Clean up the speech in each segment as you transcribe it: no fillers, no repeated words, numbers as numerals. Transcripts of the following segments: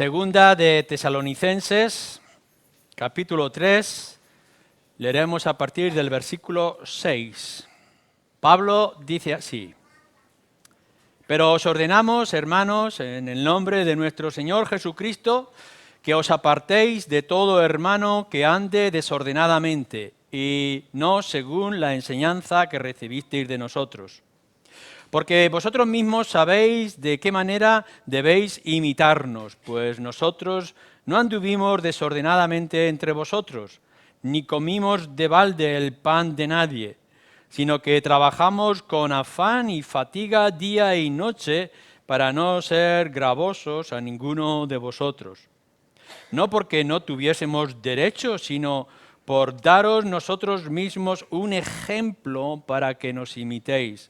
Segunda de Tesalonicenses, capítulo 3, leeremos a partir del versículo 6. Pablo dice así: Pero os ordenamos, hermanos, en el nombre de nuestro Señor Jesucristo, que os apartéis de todo hermano que ande desordenadamente, y no según la enseñanza que recibisteis de nosotros. Porque vosotros mismos sabéis de qué manera debéis imitarnos, pues nosotros no anduvimos desordenadamente entre vosotros, ni comimos de balde el pan de nadie, sino que trabajamos con afán y fatiga día y noche para no ser gravosos a ninguno de vosotros. No porque no tuviésemos derecho, sino por daros nosotros mismos un ejemplo para que nos imitéis.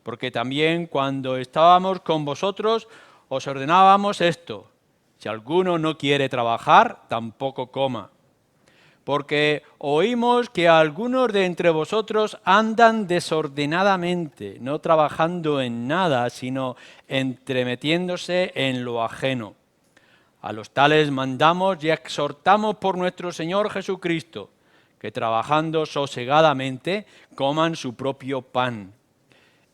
Porque también cuando estábamos con vosotros os ordenábamos esto: si alguno no quiere trabajar, tampoco coma. Porque oímos que algunos de entre vosotros andan desordenadamente, no trabajando en nada, sino entremetiéndose en lo ajeno. A los tales mandamos y exhortamos por nuestro Señor Jesucristo, que trabajando sosegadamente coman su propio pan.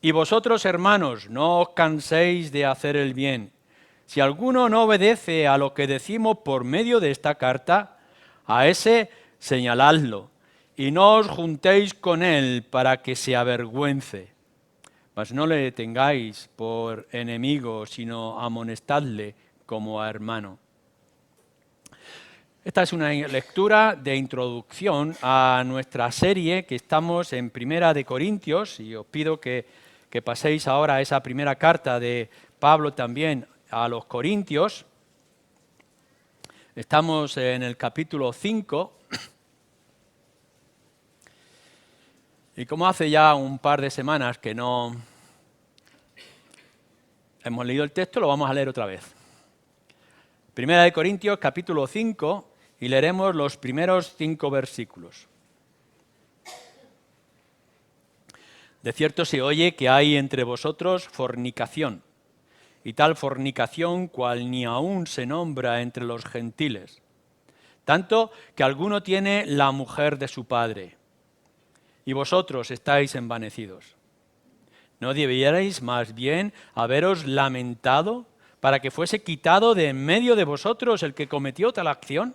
Y vosotros, hermanos, no os canséis de hacer el bien. Si alguno no obedece a lo que decimos por medio de esta carta, a ese señaladlo, y no os juntéis con él para que se avergüence. Mas no le tengáis por enemigo, sino amonestadle como a hermano. Esta es una lectura de introducción a nuestra serie que estamos en Primera de Corintios, y os pido que paséis ahora a esa primera carta de Pablo también a los Corintios. Estamos en el capítulo 5. Y como hace ya un par de semanas que no hemos leído el texto, lo vamos a leer otra vez. Primera de Corintios, capítulo 5, y leeremos los primeros 5 versículos. De cierto se oye que hay entre vosotros fornicación, y tal fornicación cual ni aún se nombra entre los gentiles, tanto que alguno tiene la mujer de su padre, y vosotros estáis envanecidos. ¿No debierais más bien haberos lamentado para que fuese quitado de en medio de vosotros el que cometió tal acción?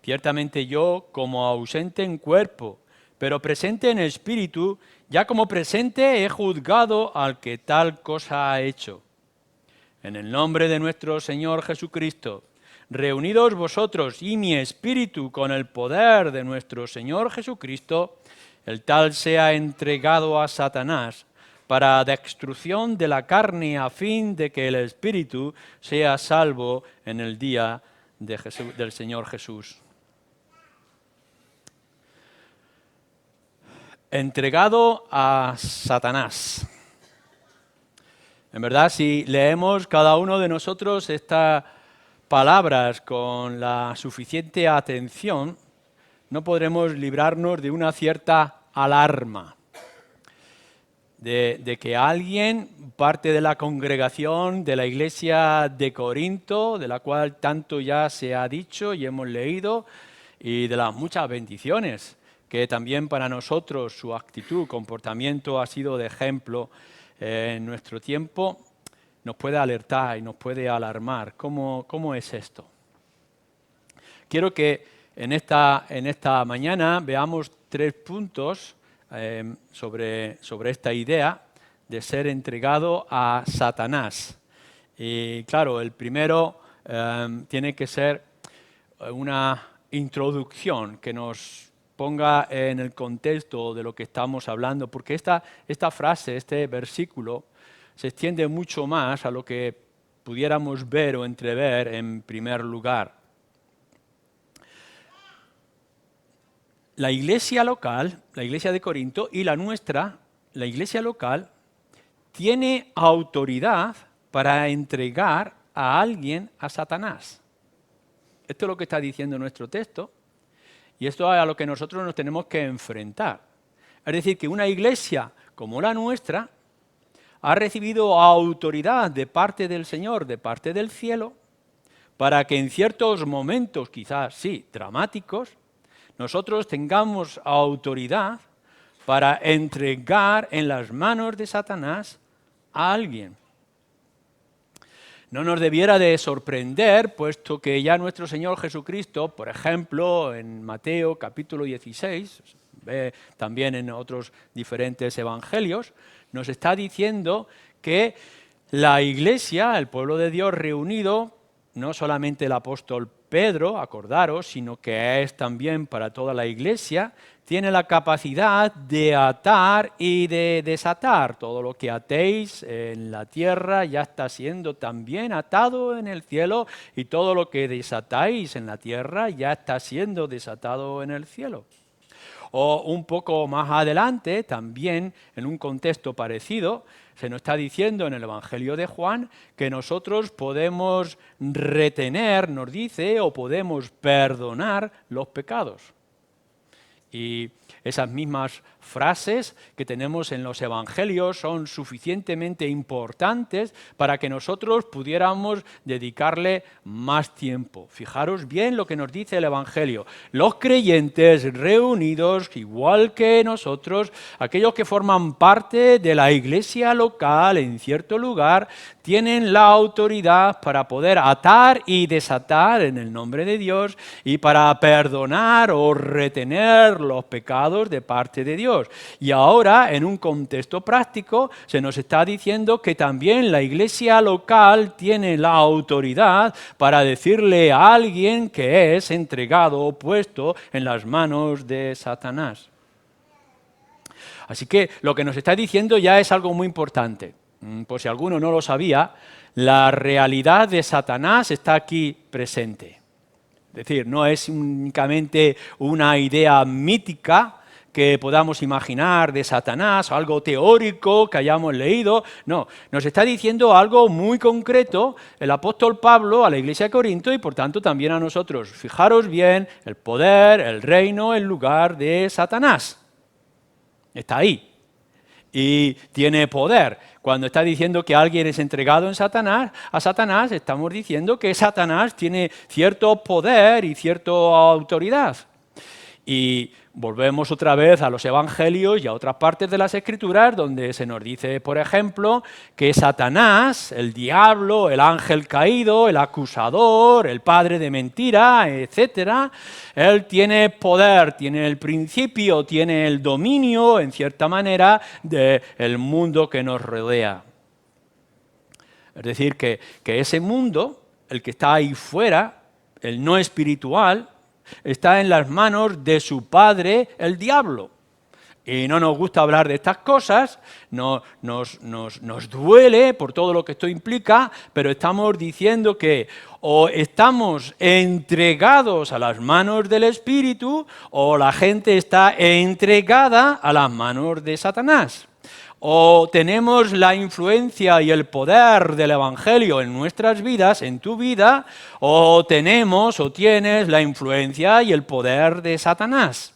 Ciertamente yo, como ausente en cuerpo, pero presente en espíritu, ya como presente he juzgado al que tal cosa ha hecho. En el nombre de nuestro Señor Jesucristo, reunidos vosotros y mi espíritu con el poder de nuestro Señor Jesucristo, el tal sea entregado a Satanás para destrucción de la carne, a fin de que el espíritu sea salvo en el día del Señor Jesús. Entregado a Satanás. En verdad, si leemos cada uno de nosotros estas palabras con la suficiente atención, no podremos librarnos de una cierta alarma de que alguien, parte de la congregación de la iglesia de Corinto, de la cual tanto ya se ha dicho y hemos leído, y de las muchas bendiciones que también para nosotros su actitud, comportamiento ha sido de ejemplo en nuestro tiempo, nos puede alertar y nos puede alarmar. ¿Cómo es esto? Quiero que en esta mañana veamos 3 puntos sobre esta idea de ser entregado a Satanás. Y claro, el primero tiene que ser una introducción que nos ponga en el contexto de lo que estamos hablando, porque esta frase, este versículo, se extiende mucho más a lo que pudiéramos ver o entrever en primer lugar. La iglesia local, la iglesia de Corinto y la nuestra, la iglesia local, tiene autoridad para entregar a alguien a Satanás. Esto es lo que está diciendo nuestro texto. Y esto es a lo que nosotros nos tenemos que enfrentar. Es decir, que una iglesia como la nuestra ha recibido autoridad de parte del Señor, de parte del cielo, para que en ciertos momentos, quizás sí, dramáticos, nosotros tengamos autoridad para entregar en las manos de Satanás a alguien. No nos debiera de sorprender, puesto que ya nuestro Señor Jesucristo, por ejemplo, en Mateo capítulo 16, ve también en otros diferentes evangelios, nos está diciendo que la Iglesia, el pueblo de Dios reunido, no solamente el apóstol Pedro, acordaros, sino que es también para toda la Iglesia, tiene la capacidad de atar y de desatar. Todo lo que atéis en la tierra ya está siendo también atado en el cielo, y todo lo que desatáis en la tierra ya está siendo desatado en el cielo. O un poco más adelante, también en un contexto parecido, se nos está diciendo en el Evangelio de Juan que nosotros podemos retener, nos dice, o podemos perdonar los pecados. Y esas mismas frases que tenemos en los evangelios son suficientemente importantes para que nosotros pudiéramos dedicarle más tiempo. Fijaros bien lo que nos dice el evangelio. Los creyentes reunidos, igual que nosotros, aquellos que forman parte de la iglesia local en cierto lugar, tienen la autoridad para poder atar y desatar en el nombre de Dios y para perdonar o retener los pecados de parte de Dios. Y ahora, en un contexto práctico, se nos está diciendo que también la iglesia local tiene la autoridad para decirle a alguien que es entregado o puesto en las manos de Satanás. Así que lo que nos está diciendo ya es algo muy importante. Por si alguno no lo sabía, la realidad de Satanás está aquí presente. Es decir, no es únicamente una idea mítica que podamos imaginar de Satanás, o algo teórico que hayamos leído. No, nos está diciendo algo muy concreto el apóstol Pablo a la iglesia de Corinto y por tanto también a nosotros. Fijaros bien, el poder, el reino, el lugar de Satanás. Está ahí. Y tiene poder. Cuando está diciendo que alguien es entregado a Satanás, estamos diciendo que Satanás tiene cierto poder y cierta autoridad. Y volvemos otra vez a los evangelios y a otras partes de las escrituras donde se nos dice, por ejemplo, que Satanás, el diablo, el ángel caído, el acusador, el padre de mentira, etcétera, él tiene poder, tiene el principio, tiene el dominio, en cierta manera, del mundo que nos rodea. Es decir, que ese mundo, el que está ahí fuera, el no espiritual, está en las manos de su padre, el diablo. Y no nos gusta hablar de estas cosas, nos duele por todo lo que esto implica, pero estamos diciendo que o estamos entregados a las manos del Espíritu o la gente está entregada a las manos de Satanás. O tenemos la influencia y el poder del Evangelio en nuestras vidas, en tu vida, o tienes la influencia y el poder de Satanás.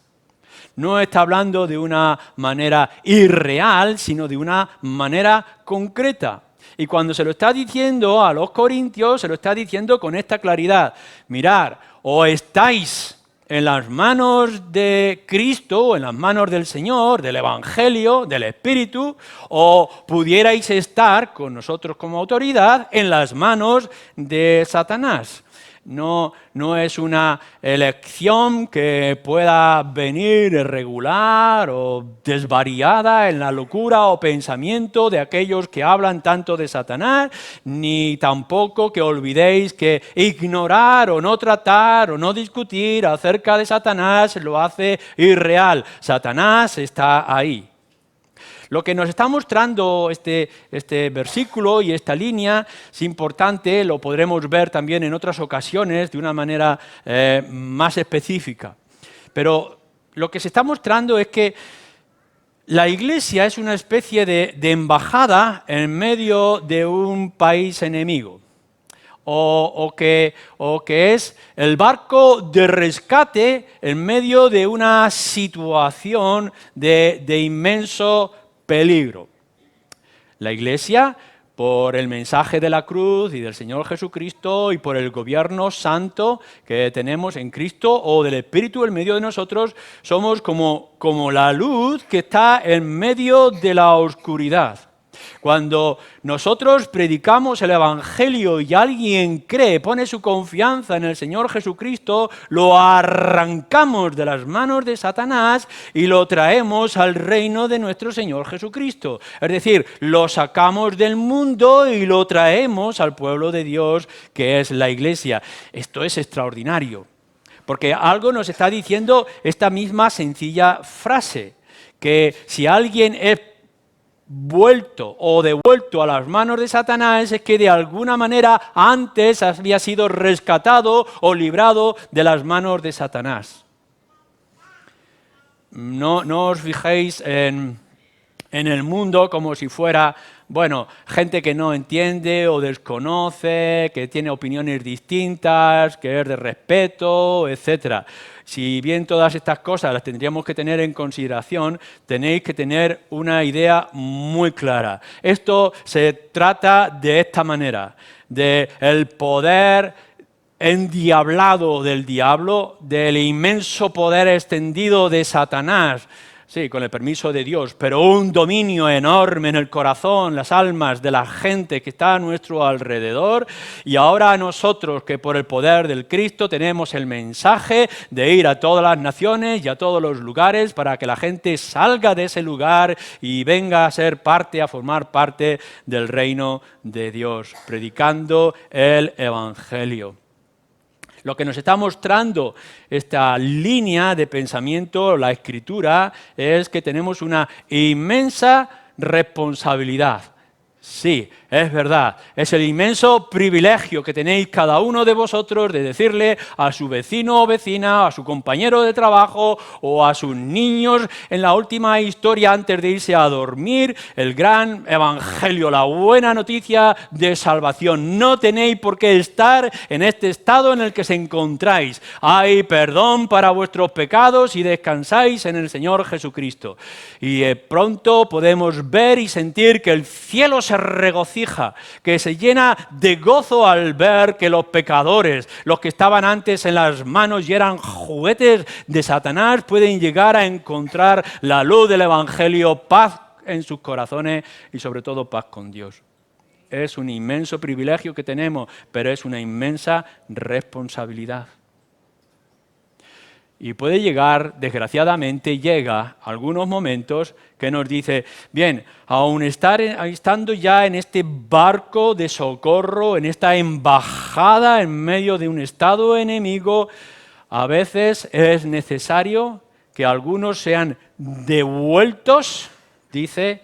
No está hablando de una manera irreal, sino de una manera concreta. Y cuando se lo está diciendo a los corintios, se lo está diciendo con esta claridad. Mirad, o estáis en las manos de Cristo, en las manos del Señor, del Evangelio, del Espíritu, o pudierais estar con nosotros como autoridad en las manos de Satanás. No es una elección que pueda venir irregular o desvariada en la locura o pensamiento de aquellos que hablan tanto de Satanás, ni tampoco que olvidéis que ignorar o no tratar o no discutir acerca de Satanás lo hace irreal. Satanás está ahí. Lo que nos está mostrando este versículo y esta línea es importante, lo podremos ver también en otras ocasiones de una manera más específica. Pero lo que se está mostrando es que la Iglesia es una especie de embajada en medio de un país enemigo. O que es el barco de rescate en medio de una situación de inmenso peligro. La Iglesia por el mensaje de la cruz y del Señor Jesucristo y por el gobierno santo que tenemos en Cristo o del Espíritu en medio de nosotros, somos como la luz que está en medio de la oscuridad. Cuando nosotros predicamos el Evangelio y alguien cree, pone su confianza en el Señor Jesucristo, lo arrancamos de las manos de Satanás y lo traemos al reino de nuestro Señor Jesucristo. Es decir, lo sacamos del mundo y lo traemos al pueblo de Dios, que es la Iglesia. Esto es extraordinario, porque algo nos está diciendo esta misma sencilla frase, que si alguien es vuelto o devuelto a las manos de Satanás, es que de alguna manera antes había sido rescatado o librado de las manos de Satanás. No os fijéis en el mundo como si fuera, bueno, gente que no entiende o desconoce, que tiene opiniones distintas, que es de respeto, etc. Si bien todas estas cosas las tendríamos que tener en consideración, tenéis que tener una idea muy clara. Esto se trata de esta manera, del poder endiablado del diablo, del inmenso poder extendido de Satanás, sí, con el permiso de Dios, pero un dominio enorme en el corazón, las almas de la gente que está a nuestro alrededor. Y ahora nosotros que por el poder del Cristo tenemos el mensaje de ir a todas las naciones y a todos los lugares para que la gente salga de ese lugar y venga a ser parte, a formar parte del reino de Dios, predicando el Evangelio. Lo que nos está mostrando esta línea de pensamiento, la Escritura, es que tenemos una inmensa responsabilidad. Sí, es verdad, es el inmenso privilegio que tenéis cada uno de vosotros de decirle a su vecino o vecina, a su compañero de trabajo o a sus niños en la última historia antes de irse a dormir, el gran evangelio, la buena noticia de salvación. No tenéis por qué estar en este estado en el que se encontráis. Hay perdón para vuestros pecados y descansáis en el Señor Jesucristo. Y pronto podemos ver y sentir que el cielo se regocija, que se llena de gozo al ver que los pecadores, los que estaban antes en las manos y eran juguetes de Satanás, pueden llegar a encontrar la luz del Evangelio, paz en sus corazones y sobre todo paz con Dios. Es un inmenso privilegio que tenemos, pero es una inmensa responsabilidad. Y puede llegar, desgraciadamente, llega algunos momentos que nos dice, bien, aun estando ya en este barco de socorro, en esta embajada en medio de un estado enemigo, a veces es necesario que algunos sean devueltos, dice,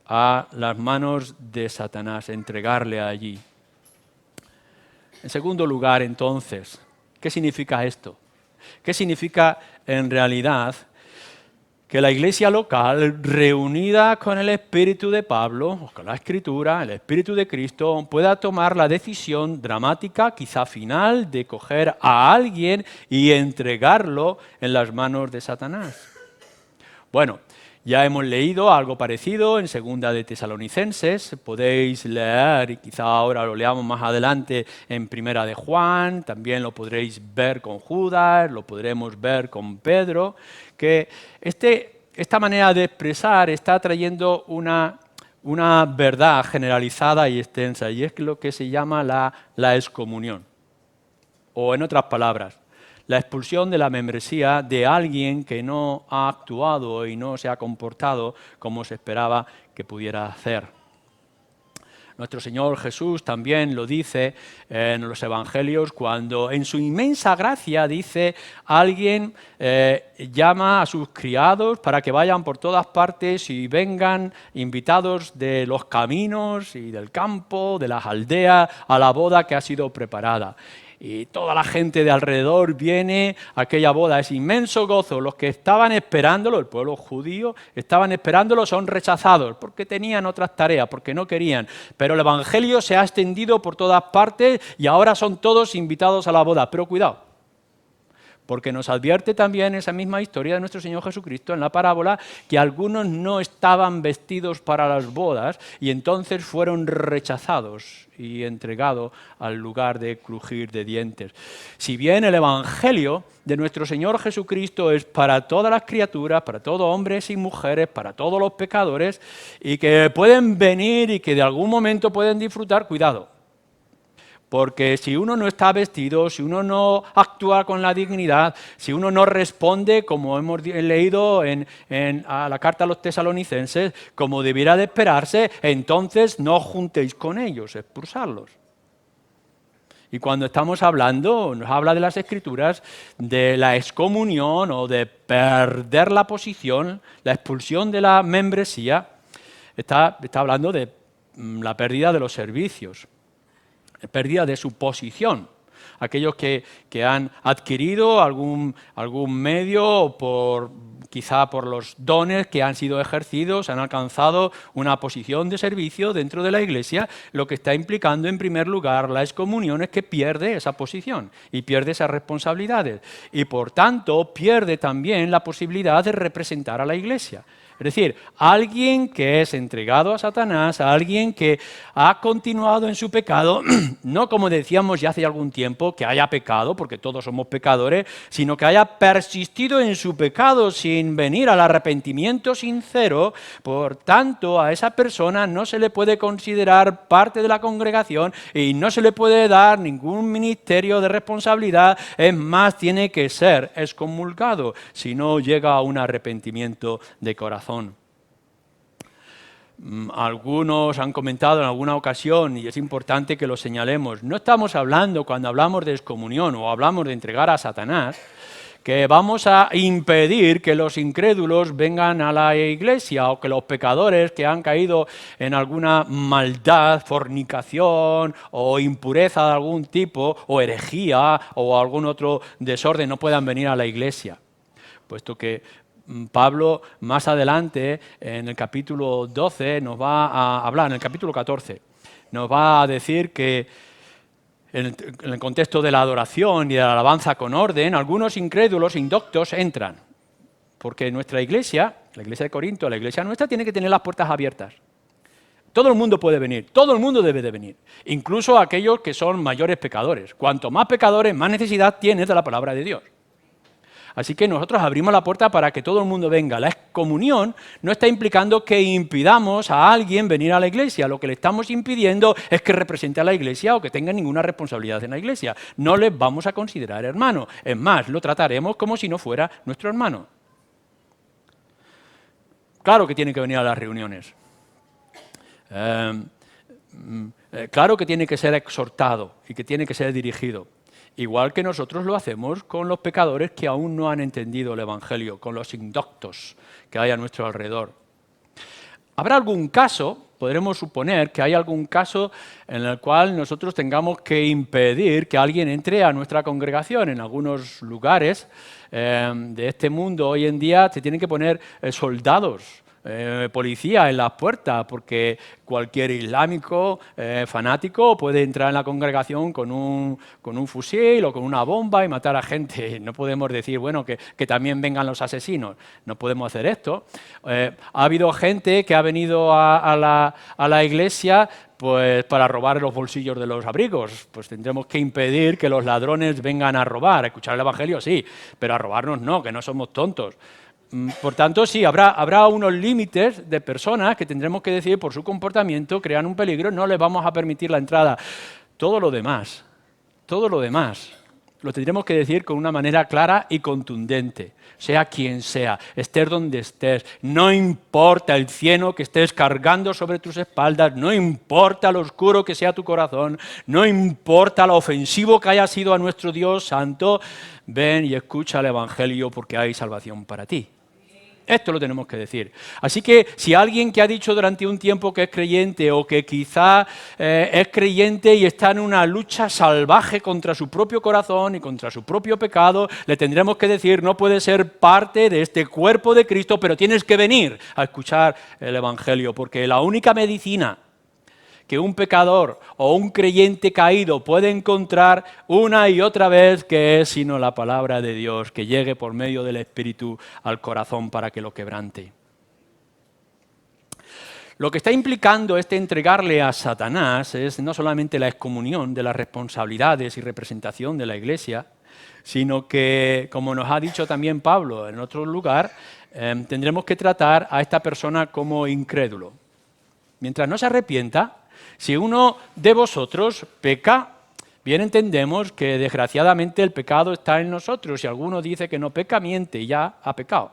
a las manos de Satanás, entregarle allí. En segundo lugar, entonces, ¿qué significa esto? ¿Qué significa en realidad que la iglesia local, reunida con el espíritu de Pablo, con la Escritura, el espíritu de Cristo, pueda tomar la decisión dramática, quizá final, de coger a alguien y entregarlo en las manos de Satanás? Bueno, ya hemos leído algo parecido en Segunda de Tesalonicenses, podéis leer, y quizá ahora lo leamos más adelante en Primera de Juan, también lo podréis ver con Judas, lo podremos ver con Pedro, que esta manera de expresar está trayendo una verdad generalizada y extensa, y es lo que se llama la excomunión, o en otras palabras, la expulsión de la membresía de alguien que no ha actuado y no se ha comportado como se esperaba que pudiera hacer. Nuestro Señor Jesús también lo dice en los Evangelios cuando en su inmensa gracia dice alguien llama a sus criados para que vayan por todas partes y vengan invitados de los caminos y del campo, de las aldeas, a la boda que ha sido preparada. Y toda la gente de alrededor viene a aquella boda, es inmenso gozo. Los que estaban esperándolo, el pueblo judío, estaban esperándolo, son rechazados porque tenían otras tareas, porque no querían. Pero el Evangelio se ha extendido por todas partes y ahora son todos invitados a la boda. Pero cuidado, Porque nos advierte también esa misma historia de nuestro Señor Jesucristo en la parábola que algunos no estaban vestidos para las bodas y entonces fueron rechazados y entregados al lugar de crujir de dientes. Si bien el Evangelio de nuestro Señor Jesucristo es para todas las criaturas, para todos hombres y mujeres, para todos los pecadores, y que pueden venir y que de algún momento pueden disfrutar, cuidado. Porque si uno no está vestido, si uno no actúa con la dignidad, si uno no responde, como hemos leído a la carta a los tesalonicenses, como debiera de esperarse, entonces no juntéis con ellos, expulsarlos. Y cuando estamos hablando, nos habla de las Escrituras, de la excomunión o de perder la posición, la expulsión de la membresía, está hablando de la pérdida de los servicios. Pérdida de su posición. Aquellos que han adquirido algún medio, quizá por los dones que han sido ejercidos, han alcanzado una posición de servicio dentro de la Iglesia, lo que está implicando en primer lugar la excomunión es que pierde esa posición y pierde esas responsabilidades y por tanto pierde también la posibilidad de representar a la Iglesia. Es decir, alguien que es entregado a Satanás, alguien que ha continuado en su pecado, no como decíamos ya hace algún tiempo, que haya pecado, porque todos somos pecadores, sino que haya persistido en su pecado sin venir al arrepentimiento sincero, por tanto a esa persona no se le puede considerar parte de la congregación y no se le puede dar ningún ministerio de responsabilidad, es más, tiene que ser excomulgado si no llega a un arrepentimiento de corazón. Algunos han comentado en alguna ocasión, y es importante que lo señalemos, no estamos hablando, cuando hablamos de excomunión o hablamos de entregar a Satanás, que vamos a impedir que los incrédulos vengan a la iglesia o que los pecadores que han caído en alguna maldad, fornicación o impureza de algún tipo, o herejía o algún otro desorden no puedan venir a la iglesia, puesto que Pablo más adelante, en el capítulo 12, nos va a hablar, en el capítulo 14, nos va a decir que en el contexto de la adoración y de la alabanza con orden, algunos incrédulos, indoctos, entran. Porque nuestra iglesia, la iglesia de Corinto, la iglesia nuestra, tiene que tener las puertas abiertas. Todo el mundo puede venir, todo el mundo debe de venir, incluso aquellos que son mayores pecadores. Cuanto más pecadores, más necesidad tienes de la palabra de Dios. Así que nosotros abrimos la puerta para que todo el mundo venga. La excomunión no está implicando que impidamos a alguien venir a la iglesia. Lo que le estamos impidiendo es que represente a la iglesia o que tenga ninguna responsabilidad en la iglesia. No les vamos a considerar hermano. Es más, lo trataremos como si no fuera nuestro hermano. Claro que tiene que venir a las reuniones. Claro que tiene que ser exhortado y que tiene que ser dirigido. Igual que nosotros lo hacemos con los pecadores que aún no han entendido el Evangelio, con los indoctos que hay a nuestro alrededor. ¿Habrá algún caso, podremos suponer que hay algún caso en el cual nosotros tengamos que impedir que alguien entre a nuestra congregación? En algunos lugares de este mundo hoy en día se tienen que poner soldados, policía en las puertas, porque cualquier islámico fanático puede entrar en la congregación con un fusil o con una bomba y matar a gente. No podemos decir, bueno, que también vengan los asesinos. No podemos hacer esto. Ha habido gente que ha venido a la iglesia pues para robar los bolsillos de los abrigos. Pues tendremos que impedir que los ladrones vengan a robar. Escuchar el Evangelio sí, pero a robarnos no, que no somos tontos. Por tanto, sí, habrá unos límites de personas que tendremos que decir por su comportamiento crean un peligro, no les vamos a permitir la entrada. Todo lo demás, lo tendremos que decir con una manera clara y contundente, sea quien sea, estés donde estés, no importa el cieno que estés cargando sobre tus espaldas, no importa lo oscuro que sea tu corazón, no importa lo ofensivo que haya sido a nuestro Dios santo, ven y escucha el Evangelio porque hay salvación para ti. Esto lo tenemos que decir. Así que si alguien que ha dicho durante un tiempo que es creyente o que quizá es creyente y está en una lucha salvaje contra su propio corazón y contra su propio pecado, le tendremos que decir, no puedes ser parte de este cuerpo de Cristo, pero tienes que venir a escuchar el Evangelio, porque la única medicina que un pecador o un creyente caído puede encontrar una y otra vez que es sino la palabra de Dios, que llegue por medio del Espíritu al corazón para que lo quebrante. Lo que está implicando este entregarle a Satanás es no solamente la excomunión de las responsabilidades y representación de la Iglesia, sino que, como nos ha dicho también Pablo en otro lugar, tendremos que tratar a esta persona como incrédulo. Mientras no se arrepienta, si uno de vosotros peca, bien entendemos que desgraciadamente el pecado está en nosotros. Si alguno dice que no peca, miente y ya ha pecado,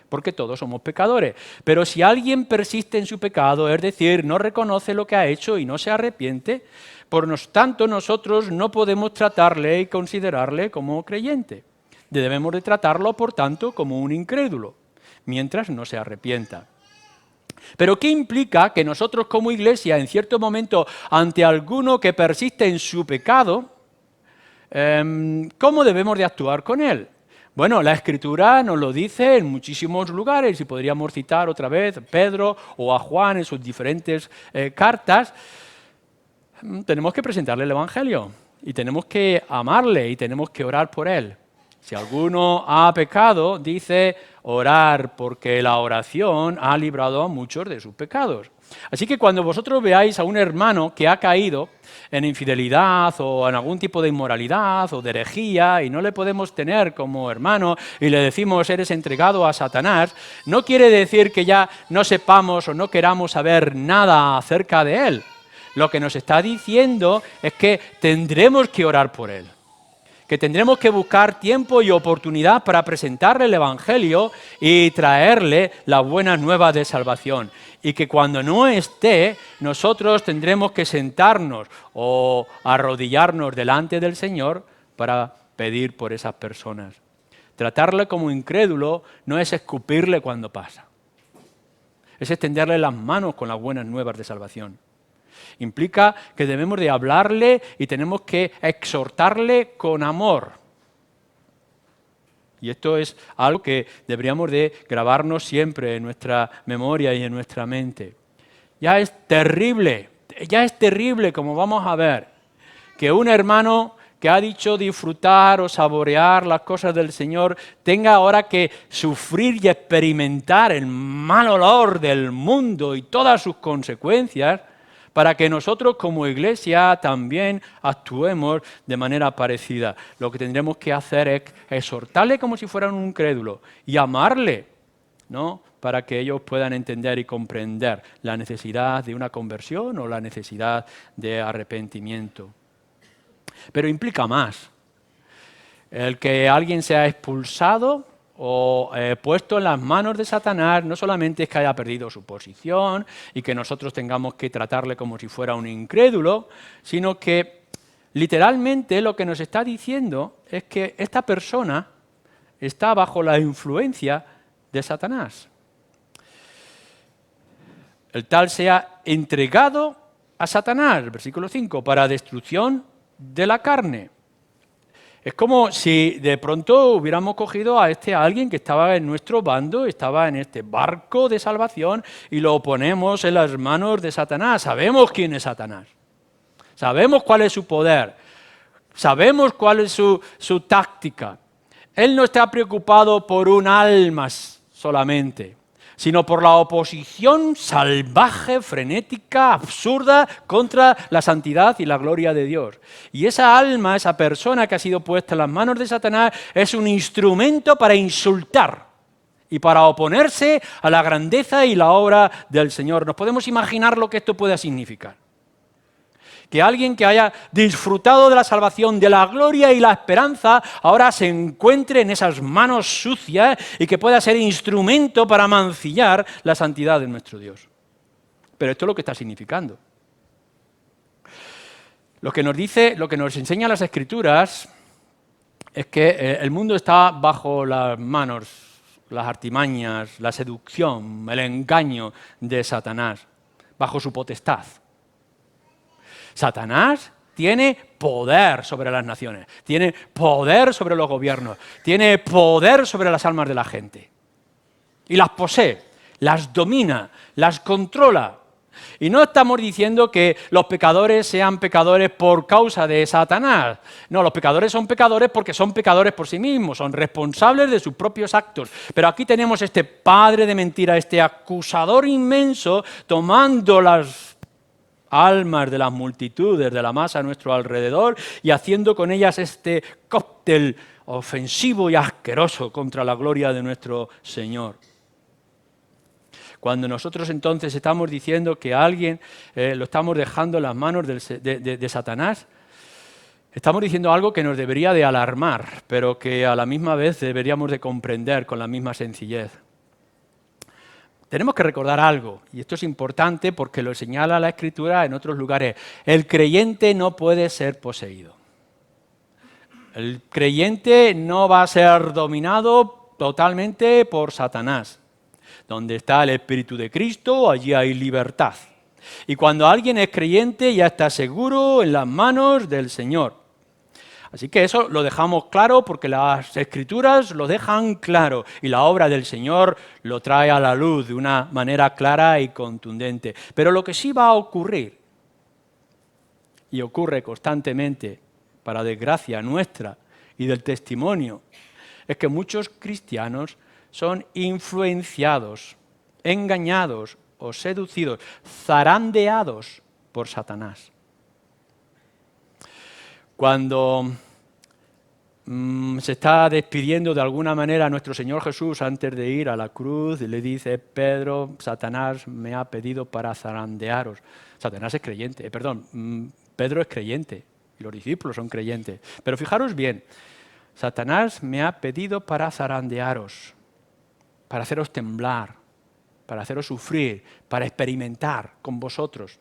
porque todos somos pecadores. Pero si alguien persiste en su pecado, es decir, no reconoce lo que ha hecho y no se arrepiente, por lo tanto nosotros no podemos tratarle y considerarle como creyente. Debemos de tratarlo, por tanto, como un incrédulo, mientras no se arrepienta. Pero ¿qué implica que nosotros como Iglesia, en cierto momento, ante alguno que persiste en su pecado, cómo debemos de actuar con él? Bueno, la Escritura nos lo dice en muchísimos lugares y podríamos citar otra vez a Pedro o a Juan en sus diferentes cartas. Tenemos que presentarle el Evangelio y tenemos que amarle y tenemos que orar por él. Si alguno ha pecado, dice orar, porque la oración ha librado a muchos de sus pecados. Así que cuando vosotros veáis a un hermano que ha caído en infidelidad o en algún tipo de inmoralidad o de herejía y no le podemos tener como hermano y le decimos eres entregado a Satanás, no quiere decir que ya no sepamos o no queramos saber nada acerca de él. Lo que nos está diciendo es que tendremos que orar por él, que tendremos que buscar tiempo y oportunidad para presentarle el Evangelio y traerle las buenas nuevas de salvación. Y que cuando no esté, nosotros tendremos que sentarnos o arrodillarnos delante del Señor para pedir por esas personas. Tratarle como incrédulo no es escupirle cuando pasa, es extenderle las manos con las buenas nuevas de salvación. Implica que debemos de hablarle y tenemos que exhortarle con amor. Y esto es algo que deberíamos de grabarnos siempre en nuestra memoria y en nuestra mente. Ya es terrible, como vamos a ver, que un hermano que ha dicho disfrutar o saborear las cosas del Señor tenga ahora que sufrir y experimentar el mal olor del mundo y todas sus consecuencias, para que nosotros como Iglesia también actuemos de manera parecida. Lo que tendremos que hacer es exhortarle como si fuera un incrédulo y amarle, ¿no?, para que ellos puedan entender y comprender la necesidad de una conversión o la necesidad de arrepentimiento. Pero implica más. El que alguien sea expulsado o puesto en las manos de Satanás, no solamente es que haya perdido su posición y que nosotros tengamos que tratarle como si fuera un incrédulo, sino que literalmente lo que nos está diciendo es que esta persona está bajo la influencia de Satanás. El tal sea entregado a Satanás, versículo 5, para destrucción de la carne. Es como si de pronto hubiéramos cogido a alguien que estaba en nuestro bando, estaba en este barco de salvación y lo ponemos en las manos de Satanás. Sabemos quién es Satanás, sabemos cuál es su poder, sabemos cuál es su táctica. Él no está preocupado por un alma solamente, sino por la oposición salvaje, frenética, absurda contra la santidad y la gloria de Dios. Y esa alma, esa persona que ha sido puesta en las manos de Satanás, es un instrumento para insultar y para oponerse a la grandeza y la obra del Señor. Nos podemos imaginar lo que esto pueda significar. Que alguien que haya disfrutado de la salvación, de la gloria y la esperanza, ahora se encuentre en esas manos sucias y que pueda ser instrumento para mancillar la santidad de nuestro Dios. Pero esto es lo que está significando. Lo que nos enseñan las Escrituras es que el mundo está bajo las manos, las artimañas, la seducción, el engaño de Satanás, bajo su potestad. Satanás tiene poder sobre las naciones, tiene poder sobre los gobiernos, tiene poder sobre las almas de la gente. Y las posee, las domina, las controla. Y no estamos diciendo que los pecadores sean pecadores por causa de Satanás. No, los pecadores son pecadores porque son pecadores por sí mismos, son responsables de sus propios actos. Pero aquí tenemos este padre de mentira, este acusador inmenso, tomando las almas de las multitudes, de la masa a nuestro alrededor y haciendo con ellas este cóctel ofensivo y asqueroso contra la gloria de nuestro Señor. Cuando nosotros entonces estamos diciendo que a alguien lo estamos dejando en las manos de Satanás, estamos diciendo algo que nos debería de alarmar, pero que a la misma vez deberíamos de comprender con la misma sencillez. Tenemos que recordar algo, y esto es importante porque lo señala la Escritura en otros lugares. El creyente no puede ser poseído. El creyente no va a ser dominado totalmente por Satanás. Donde está el Espíritu de Cristo, allí hay libertad. Y cuando alguien es creyente, ya está seguro en las manos del Señor. Así que eso lo dejamos claro porque las Escrituras lo dejan claro y la obra del Señor lo trae a la luz de una manera clara y contundente. Pero lo que sí va a ocurrir, y ocurre constantemente, para desgracia nuestra y del testimonio, es que muchos cristianos son influenciados, engañados o seducidos, zarandeados por Satanás. Cuando se está despidiendo de alguna manera a nuestro Señor Jesús antes de ir a la cruz, le dice: Pedro, Satanás me ha pedido para zarandearos. Satanás es creyente, Pedro es creyente y los discípulos son creyentes. Pero fijaros bien, Satanás me ha pedido para zarandearos, para haceros temblar, para haceros sufrir, para experimentar con vosotros.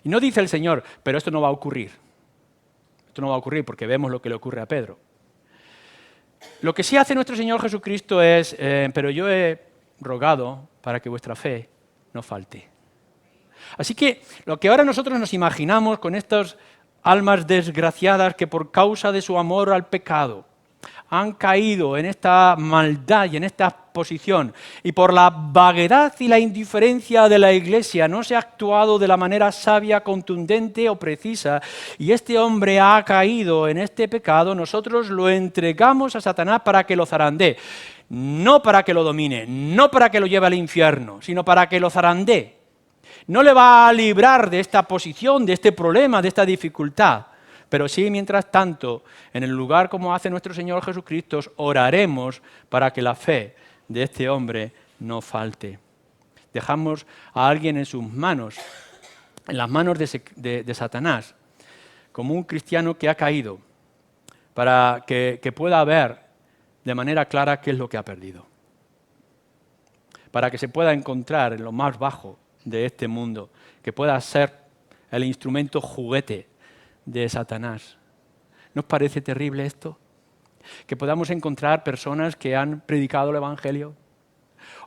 Y no dice el Señor, pero esto no va a ocurrir. Esto no va a ocurrir porque vemos lo que le ocurre a Pedro. Lo que sí hace nuestro Señor Jesucristo es, pero yo he rogado para que vuestra fe no falte. Así que lo que ahora nosotros nos imaginamos con estas almas desgraciadas que por causa de su amor al pecado han caído en esta maldad y en esta posición, y por la vaguedad y la indiferencia de la Iglesia no se ha actuado de la manera sabia, contundente o precisa, y este hombre ha caído en este pecado, nosotros lo entregamos a Satanás para que lo zarandee, no para que lo domine, no para que lo lleve al infierno, sino para que lo zarandee. No le va a librar de esta posición, de este problema, de esta dificultad. Pero sí, mientras tanto, en el lugar como hace nuestro Señor Jesucristo, oraremos para que la fe de este hombre no falte. Dejamos a alguien en sus manos, en las manos de Satanás, como un cristiano que ha caído, para que pueda ver de manera clara qué es lo que ha perdido. Para que se pueda encontrar en lo más bajo de este mundo, que pueda ser el instrumento juguete de Satanás. ¿No os parece terrible esto? Que podamos encontrar personas que han predicado el Evangelio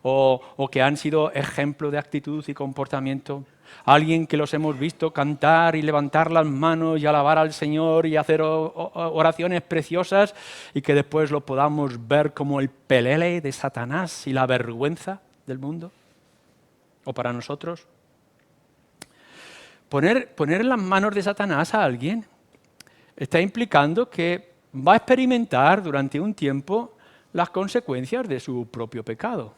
o que han sido ejemplo de actitud y comportamiento. Alguien que los hemos visto cantar y levantar las manos y alabar al Señor y hacer oraciones preciosas y que después lo podamos ver como el pelele de Satanás y la vergüenza del mundo. ¿O para nosotros? Poner en las manos de Satanás a alguien está implicando que va a experimentar durante un tiempo las consecuencias de su propio pecado.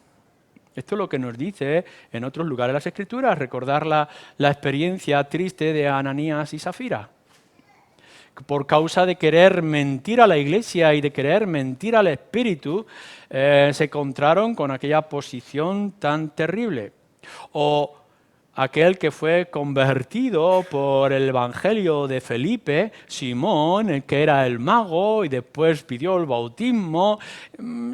Esto es lo que nos dice en otros lugares de las Escrituras, recordar la experiencia triste de Ananías y Zafira. Por causa de querer mentir a la Iglesia y de querer mentir al Espíritu, se encontraron con aquella posición tan terrible. O aquel que fue convertido por el Evangelio de Felipe, Simón, el que era el mago y después pidió el bautismo,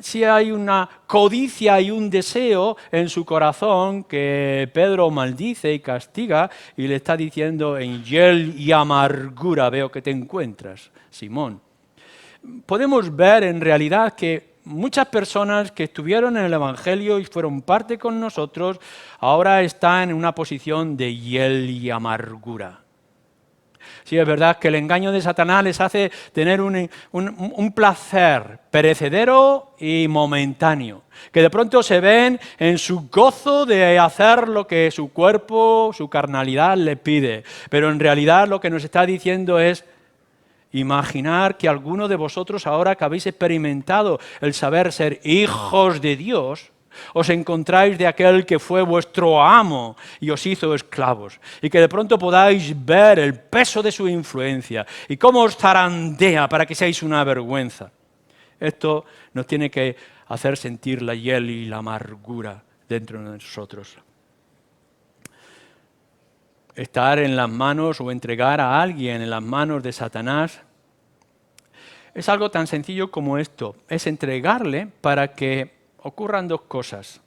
si hay una codicia y un deseo en su corazón que Pedro maldice y castiga y le está diciendo: en hiel y amargura veo que te encuentras, Simón. Podemos ver en realidad que muchas personas que estuvieron en el Evangelio y fueron parte con nosotros, ahora están en una posición de hiel y amargura. Sí, es verdad que el engaño de Satanás les hace tener un placer perecedero y momentáneo, que de pronto se ven en su gozo de hacer lo que su cuerpo, su carnalidad le pide. Pero en realidad lo que nos está diciendo es: imaginar que alguno de vosotros, ahora que habéis experimentado el saber ser hijos de Dios, os encontráis de aquel que fue vuestro amo y os hizo esclavos, y que de pronto podáis ver el peso de su influencia y cómo os zarandea para que seáis una vergüenza. Esto nos tiene que hacer sentir la hiel y la amargura dentro de nosotros. Estar en las manos o entregar a alguien en las manos de Satanás es algo tan sencillo como esto: es entregarle para que ocurran dos cosas.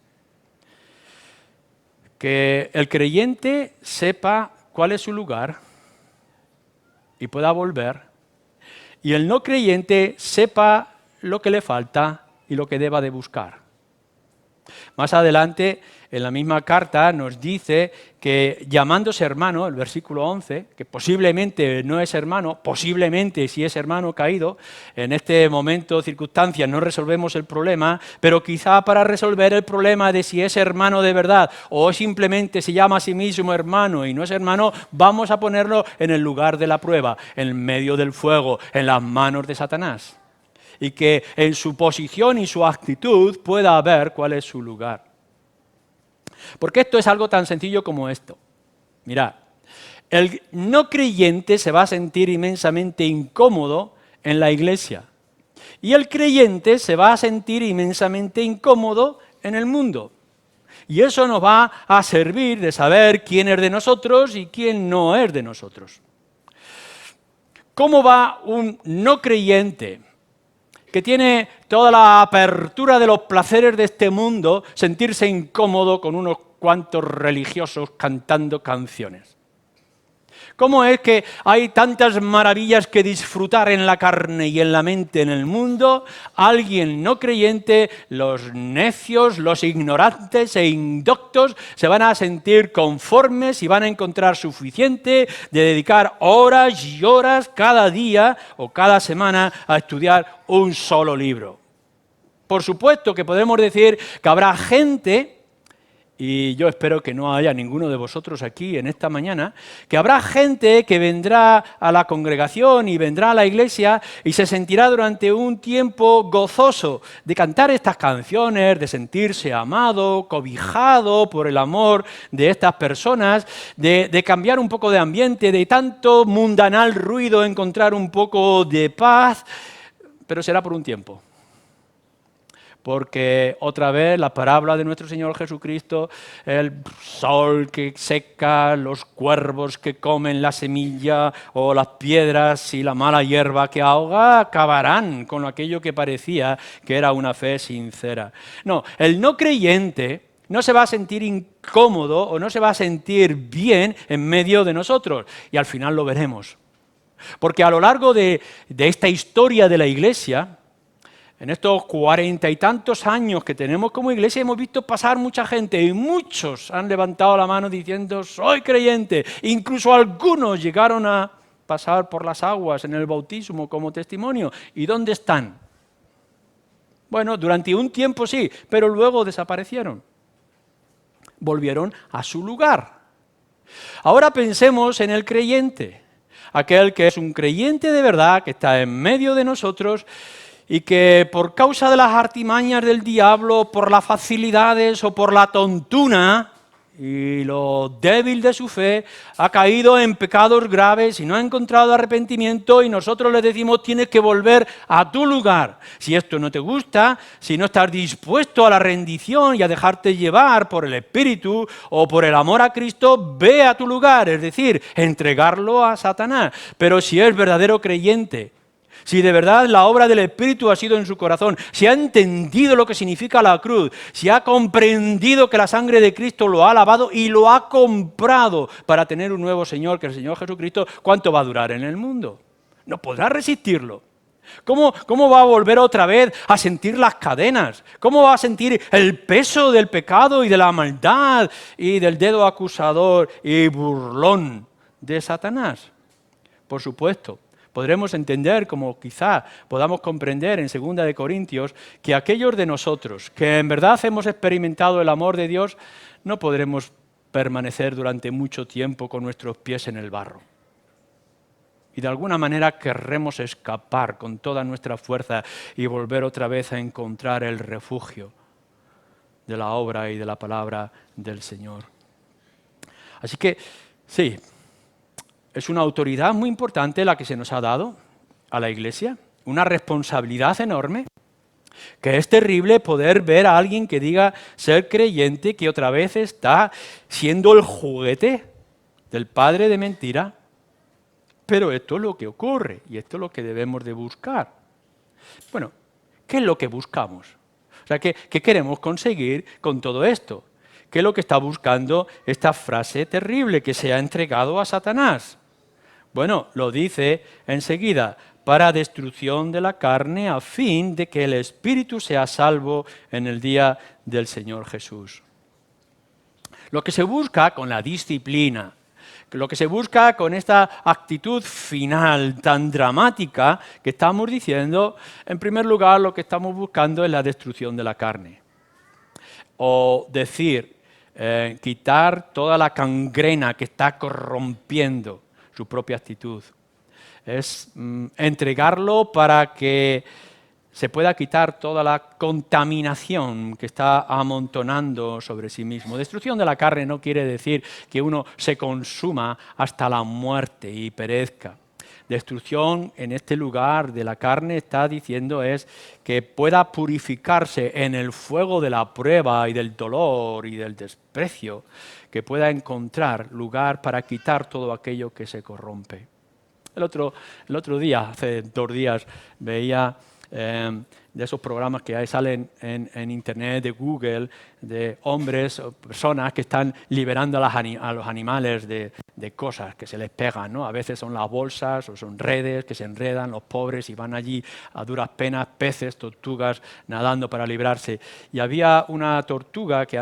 Que el creyente sepa cuál es su lugar y pueda volver, y el no creyente sepa lo que le falta y lo que deba de buscar. Más adelante, en la misma carta, nos dice que llamándose hermano, el versículo 11, que posiblemente no es hermano, posiblemente si es hermano caído, en este momento, circunstancias, no resolvemos el problema, pero quizá para resolver el problema de si es hermano de verdad o simplemente se llama a sí mismo hermano y no es hermano, vamos a ponerlo en el lugar de la prueba, en medio del fuego, en las manos de Satanás. Y que en su posición y su actitud pueda ver cuál es su lugar. Porque esto es algo tan sencillo como esto. Mirad, el no creyente se va a sentir inmensamente incómodo en la iglesia. Y el creyente se va a sentir inmensamente incómodo en el mundo. Y eso nos va a servir de saber quién es de nosotros y quién no es de nosotros. ¿Cómo va un no creyente que tiene toda la apertura de los placeres de este mundo, sentirse incómodo con unos cuantos religiosos cantando canciones? ¿Cómo es que hay tantas maravillas que disfrutar en la carne y en la mente en el mundo? Alguien no creyente, los necios, los ignorantes e indoctos se van a sentir conformes y van a encontrar suficiente de dedicar horas y horas cada día o cada semana a estudiar un solo libro. Por supuesto que podemos decir que habrá gente, y yo espero que no haya ninguno de vosotros aquí en esta mañana, que habrá gente que vendrá a la congregación y vendrá a la iglesia y se sentirá durante un tiempo gozoso de cantar estas canciones, de sentirse amado, cobijado por el amor de estas personas, de cambiar un poco de ambiente, de tanto mundanal ruido encontrar un poco de paz, pero será por un tiempo. Porque otra vez la parábola de nuestro Señor Jesucristo, el sol que seca, los cuervos que comen la semilla o las piedras y la mala hierba que ahoga, acabarán con aquello que parecía que era una fe sincera. No, el no creyente no se va a sentir incómodo o no se va a sentir bien en medio de nosotros, y al final lo veremos. Porque a lo largo de esta historia de la Iglesia, en estos 40 y tantos años que tenemos como iglesia, hemos visto pasar mucha gente y muchos han levantado la mano diciendo: soy creyente. Incluso algunos llegaron a pasar por las aguas en el bautismo como testimonio. ¿Y dónde están? Bueno, durante un tiempo sí, pero luego desaparecieron. Volvieron a su lugar. Ahora pensemos en el creyente, aquel que es un creyente de verdad, que está en medio de nosotros, y que por causa de las artimañas del diablo, por las facilidades o por la tontuna y lo débil de su fe, ha caído en pecados graves y no ha encontrado arrepentimiento, y nosotros le decimos: tienes que volver a tu lugar. Si esto no te gusta, si no estás dispuesto a la rendición y a dejarte llevar por el Espíritu o por el amor a Cristo, ve a tu lugar, es decir, entregarlo a Satanás. Pero si es verdadero creyente, si de verdad la obra del Espíritu ha sido en su corazón, si ha entendido lo que significa la cruz, si ha comprendido que la sangre de Cristo lo ha lavado y lo ha comprado para tener un nuevo Señor, que es el Señor Jesucristo, ¿cuánto va a durar en el mundo? No podrá resistirlo. ¿Cómo va a volver otra vez a sentir las cadenas? ¿Cómo va a sentir el peso del pecado y de la maldad y del dedo acusador y burlón de Satanás? por supuesto. Podremos entender, como quizá podamos comprender en 2 de Corintios, que aquellos de nosotros que en verdad hemos experimentado el amor de Dios, no podremos permanecer durante mucho tiempo con nuestros pies en el barro. Y de alguna manera querremos escapar con toda nuestra fuerza y volver otra vez a encontrar el refugio de la obra y de la palabra del Señor. Así que, sí, es una autoridad muy importante la que se nos ha dado a la Iglesia, una responsabilidad enorme, que es terrible poder ver a alguien que diga ser creyente que otra vez está siendo el juguete del padre de mentira. Pero esto es lo que ocurre y esto es lo que debemos de buscar. Bueno, ¿qué es lo que buscamos? O sea, ¿qué queremos conseguir con todo esto? ¿Qué es lo que está buscando esta frase terrible que se ha entregado a Satanás? Bueno, lo dice enseguida, para destrucción de la carne, a fin de que el espíritu sea salvo en el día del Señor Jesús. Lo que se busca con la disciplina, lo que se busca con esta actitud final tan dramática que estamos diciendo, en primer lugar lo que estamos buscando es la destrucción de la carne. O decir, quitar toda la gangrena que está corrompiendo su propia actitud. Es entregarlo para que se pueda quitar toda la contaminación que está amontonando sobre sí mismo. Destrucción de la carne no quiere decir que uno se consuma hasta la muerte y perezca. Destrucción en este lugar de la carne está diciendo es que pueda purificarse en el fuego de la prueba y del dolor y del desprecio, que pueda encontrar lugar para quitar todo aquello que se corrompe. El otro día, hace 2 días, veía de esos programas que salen en Internet, de Google, de hombres o personas que están liberando a los animales de cosas que se les pegan, ¿no? A veces son las bolsas o son redes que se enredan los pobres y van allí a duras penas, peces, tortugas, nadando para librarse. Y había una tortuga que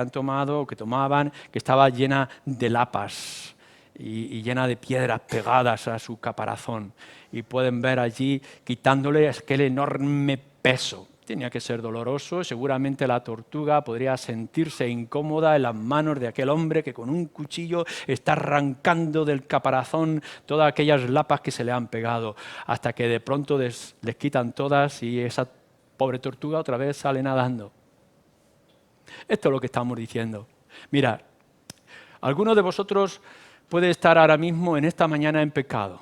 tomaban, que estaba llena de lapas y llena de piedras pegadas a su caparazón. Y pueden ver allí quitándole aquel enorme peso. Tenía que ser doloroso, seguramente la tortuga podría sentirse incómoda en las manos de aquel hombre que con un cuchillo está arrancando del caparazón todas aquellas lapas que se le han pegado, hasta que de pronto les quitan todas y esa pobre tortuga otra vez sale nadando. Esto es lo que estamos diciendo. Mirad, algunos de vosotros puede estar ahora mismo en esta mañana en pecado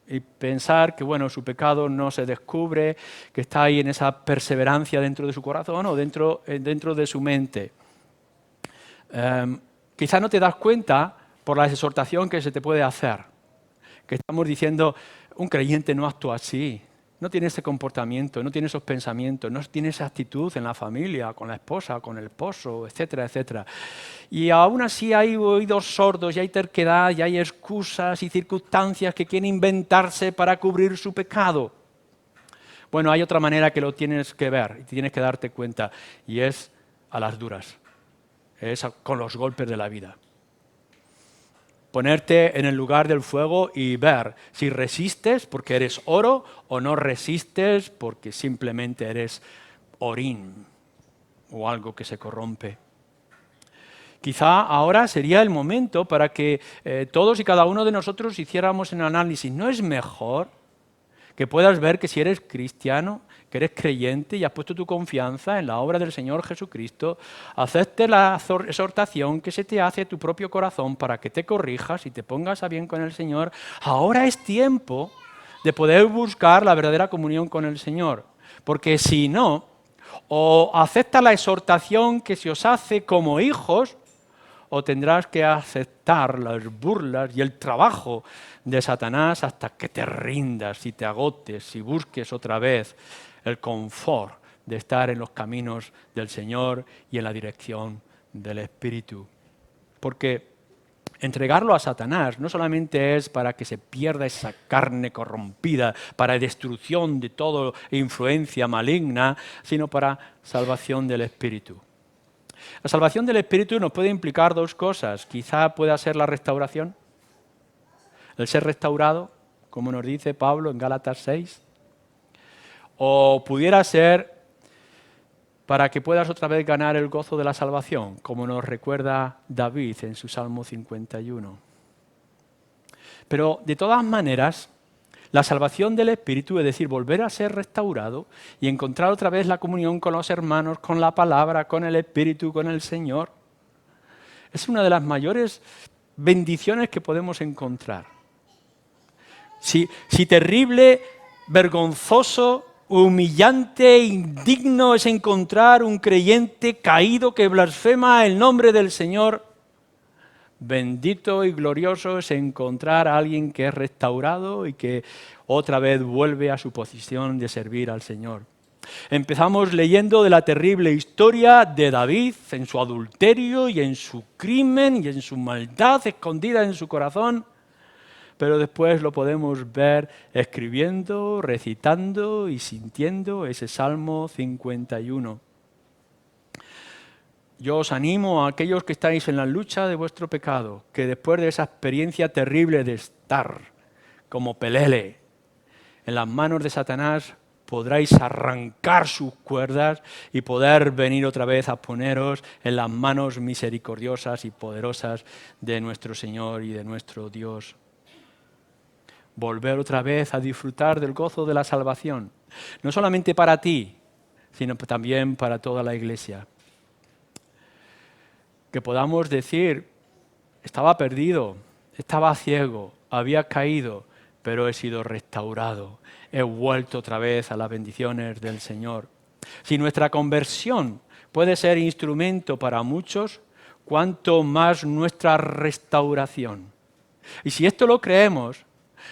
y pensar que bueno, su pecado no se descubre, que está ahí en esa perseverancia dentro de su corazón o dentro de su mente. Quizá no te das cuenta por la exhortación que se te puede hacer, que estamos diciendo, un creyente no actúa así, no tiene ese comportamiento, no tiene esos pensamientos, no tiene esa actitud en la familia, con la esposa, con el esposo, etcétera, etcétera. Y aún así hay oídos sordos y hay terquedad y hay excusas y circunstancias que quieren inventarse para cubrir su pecado. Bueno, hay otra manera que lo tienes que ver y tienes que darte cuenta y es a las duras, es con los golpes de la vida. Ponerte en el lugar del fuego y ver si resistes porque eres oro o no resistes porque simplemente eres orín o algo que se corrompe. Quizá ahora sería el momento para que todos y cada uno de nosotros hiciéramos un análisis. ¿No es mejor que puedas ver que si eres cristiano, que eres creyente y has puesto tu confianza en la obra del Señor Jesucristo, aceptes la exhortación que se te hace a tu propio corazón para que te corrijas y te pongas a bien con el Señor? Ahora es tiempo de poder buscar la verdadera comunión con el Señor, porque si no, o acepta la exhortación que se os hace como hijos, o tendrás que aceptar las burlas y el trabajo de Satanás hasta que te rindas y te agotes y busques otra vez el confort de estar en los caminos del Señor y en la dirección del Espíritu. Porque entregarlo a Satanás no solamente es para que se pierda esa carne corrompida, para destrucción de toda influencia maligna, sino para salvación del Espíritu. La salvación del Espíritu nos puede implicar 2 cosas. Quizá pueda ser la restauración, el ser restaurado como nos dice Pablo en Gálatas 6. O pudiera ser para que puedas otra vez ganar el gozo de la salvación, como nos recuerda David en su Salmo 51. Pero de todas maneras, la salvación del Espíritu, es decir, volver a ser restaurado y encontrar otra vez la comunión con los hermanos, con la palabra, con el Espíritu, con el Señor, es una de las mayores bendiciones que podemos encontrar. Si terrible, vergonzoso, humillante, indigno es encontrar un creyente caído que blasfema el nombre del Señor, bendito y glorioso es encontrar a alguien que es restaurado y que otra vez vuelve a su posición de servir al Señor. Empezamos leyendo de la terrible historia de David en su adulterio y en su crimen y en su maldad escondida en su corazón, pero después lo podemos ver escribiendo, recitando y sintiendo ese Salmo 51. Yo os animo a aquellos que estáis en la lucha de vuestro pecado, que después de esa experiencia terrible de estar como pelele en las manos de Satanás, podráis arrancar sus cuerdas y poder venir otra vez a poneros en las manos misericordiosas y poderosas de nuestro Señor y de nuestro Dios. Volver otra vez a disfrutar del gozo de la salvación, no solamente para ti, sino también para toda la iglesia. Que podamos decir, estaba perdido, estaba ciego, había caído, pero he sido restaurado, he vuelto otra vez a las bendiciones del Señor. Si nuestra conversión puede ser instrumento para muchos, cuánto más nuestra restauración. Y si esto lo creemos,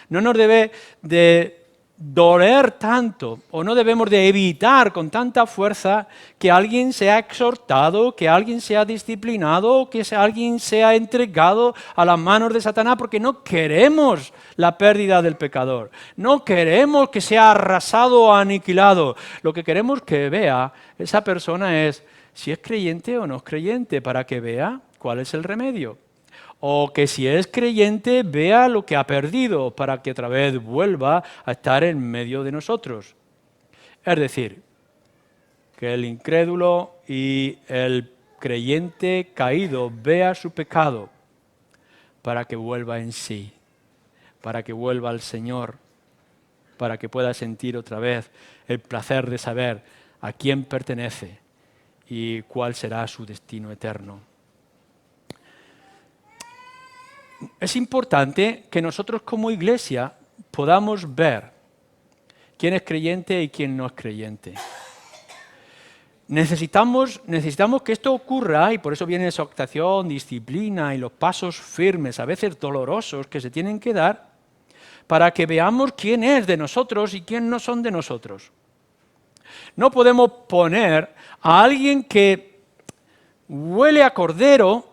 no nos debe de doler tanto o no debemos de evitar con tanta fuerza que alguien sea exhortado, que alguien sea disciplinado, que alguien sea entregado a las manos de Satanás, porque no queremos la pérdida del pecador, no queremos que sea arrasado o aniquilado. Lo que queremos que vea esa persona es si es creyente o no es creyente, para que vea cuál es el remedio. O que si es creyente vea lo que ha perdido para que otra vez vuelva a estar en medio de nosotros. Es decir, que el incrédulo y el creyente caído vea su pecado para que vuelva en sí, para que vuelva al Señor, para que pueda sentir otra vez el placer de saber a quién pertenece y cuál será su destino eterno. Es importante que nosotros como iglesia podamos ver quién es creyente y quién no es creyente. Necesitamos que esto ocurra y por eso viene exhortación, disciplina y los pasos firmes, a veces dolorosos, que se tienen que dar para que veamos quién es de nosotros y quién no son de nosotros. No podemos poner a alguien que huele a cordero,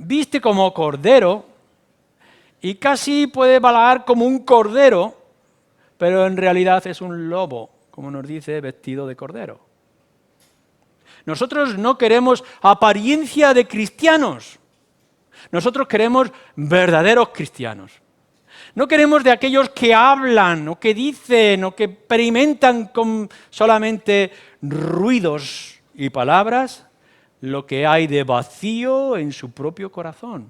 viste como cordero y casi puede balagar como un cordero, pero en realidad es un lobo, como nos dice, vestido de cordero. Nosotros no queremos apariencia de cristianos, nosotros queremos verdaderos cristianos. No queremos de aquellos que hablan o que dicen o que experimentan con solamente ruidos y palabras lo que hay de vacío en su propio corazón.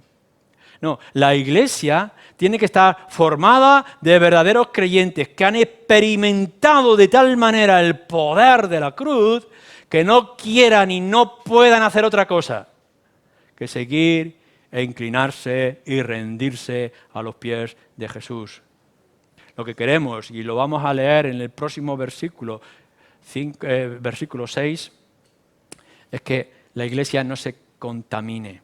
No, la iglesia tiene que estar formada de verdaderos creyentes que han experimentado de tal manera el poder de la cruz que no quieran y no puedan hacer otra cosa que seguir e inclinarse y rendirse a los pies de Jesús. Lo que queremos, y lo vamos a leer en el próximo versículo 6, es que la iglesia no se contamine,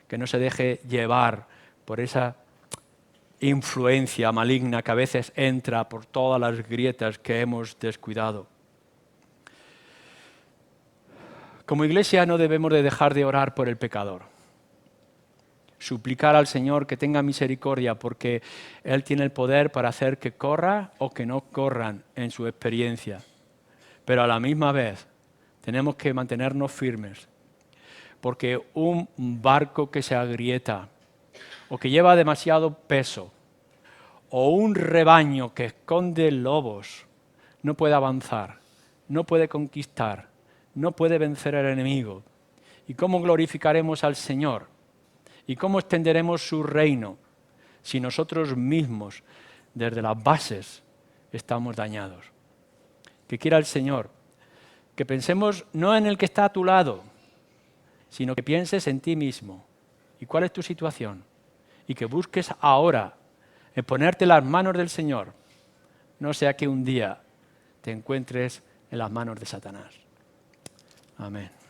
que no se deje llevar por esa influencia maligna que a veces entra por todas las grietas que hemos descuidado. Como iglesia no debemos de dejar de orar por el pecador, suplicar al Señor que tenga misericordia porque Él tiene el poder para hacer que corra o que no corran en su experiencia. Pero a la misma vez tenemos que mantenernos firmes, porque un barco que se agrieta o que lleva demasiado peso o un rebaño que esconde lobos no puede avanzar, no puede conquistar, no puede vencer al enemigo. ¿Y cómo glorificaremos al Señor? ¿Y cómo extenderemos su reino si nosotros mismos, desde las bases, estamos dañados? Que quiera el Señor que pensemos no en el que está a tu lado, sino que pienses en ti mismo. ¿Y cuál es tu situación? Y que busques ahora en ponerte en las manos del Señor, no sea que un día te encuentres en las manos de Satanás. Amén.